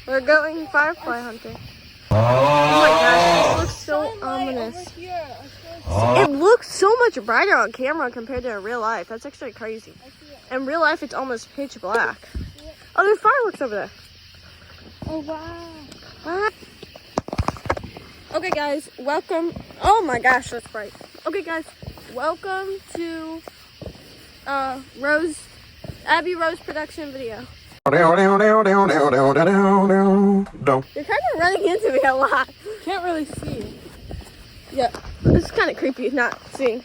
We're going firefly hunting. Oh my gosh, this looks so ominous. It looks so much brighter on camera compared to in real life. That's actually crazy. In real life, it's almost pitch black. Oh, there's fireworks over there. Oh, wow. What? Okay, guys, welcome. Oh my gosh, that's bright. Okay, guys, welcome to Abby Rose production video. You're kind of running into me a lot. Can't really see. Yeah, it's kind of creepy not seeing.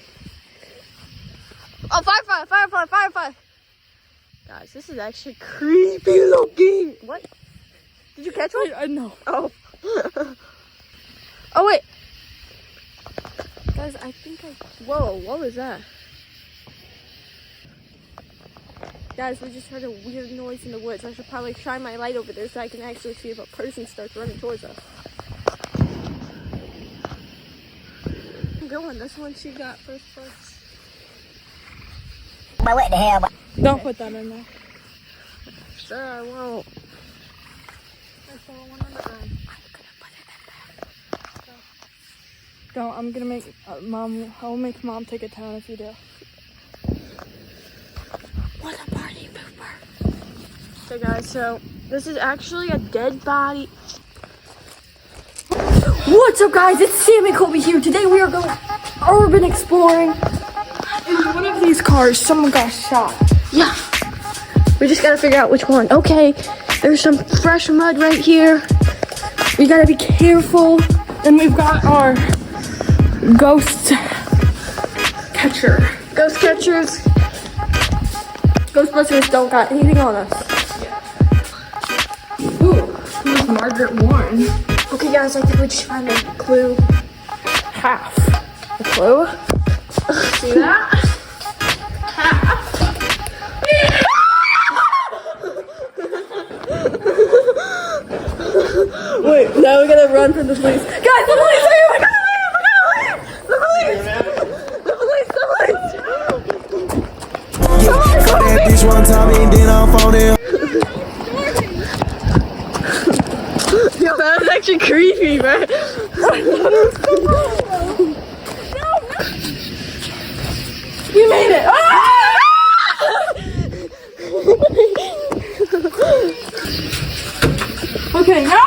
Oh, firefly. Guys, this is actually creepy looking. What? Did you catch one? No. Oh. Oh, wait. Guys, I think Whoa, what was that? Guys, we just heard a weird noise in the woods. I should probably shine my light over there so I can actually see if a person starts running towards us. Good one. This one she got first place. But what the hell? Don't put that in there. Sure, I won't. I saw one on the ground. Don't. I'm gonna make mom. I'll make mom take it down if you do. What a party pooper. Okay, guys, so this is actually a dead body. What's up, guys? It's Sam and Colby here. Today we are going urban exploring. In one of these cars, someone got shot. Yeah. We just gotta figure out which one. Okay, there's some fresh mud right here. We gotta be careful. And we've got our ghost catcher. Ghost catchers. Ghostbusters don't got anything on us. Ooh, who's Margaret Warren? Okay, guys, I think we just found a clue. Half. A clue? See that? Half. Wait, now we gotta run from the police. Guys, the police are here! We gotta leave! The police! The police! Bitch one time and then I'm on it. Yo, that was actually creepy, man. We made it! Okay, no!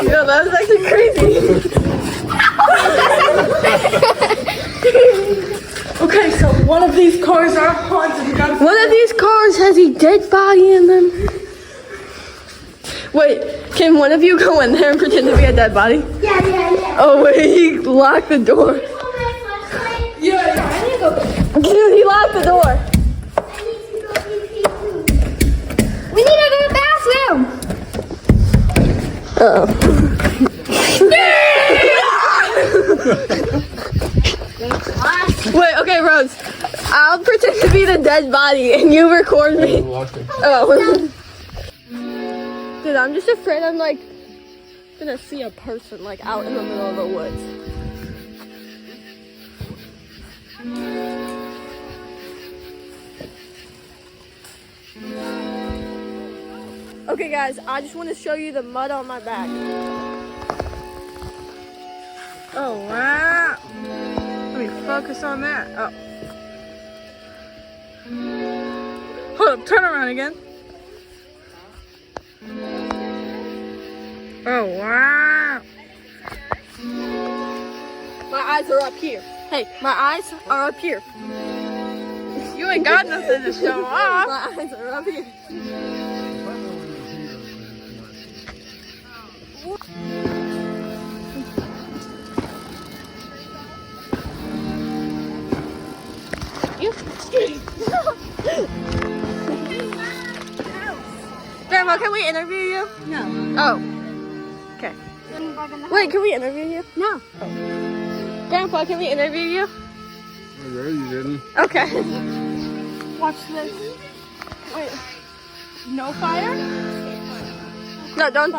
Yo, that was actually crazy. Okay, so one of these cars are haunted. You gotta One of these cars has a dead body in them. Wait, can one of you go in there and pretend to be a dead body? Yeah. Oh wait, he locked the door. Yeah. I need to go. Dude, he locked the door. We need to go to the bathroom. Wait, okay, Rose. I'll pretend to be the dead body and you record me. Oh. Dude, I'm just afraid I'm like gonna see a person like out in the middle of the woods. Okay, guys, I just want to show you the mud on my back. Oh, wow. Let me focus on that. Oh. Hold up, turn around again. Oh, wow. My eyes are up here. Hey, my eyes are up here. You ain't got nothing to show off. My eyes are up here. Grandma, can we interview you? No. Oh. Okay. Wait, can we interview you? No. Grandpa, can we interview you? No, you didn't. Okay. Watch this. Wait. No fire? No, don't.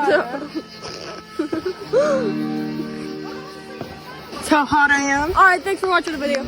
That's how hot I am. Alright, thanks for watching the video.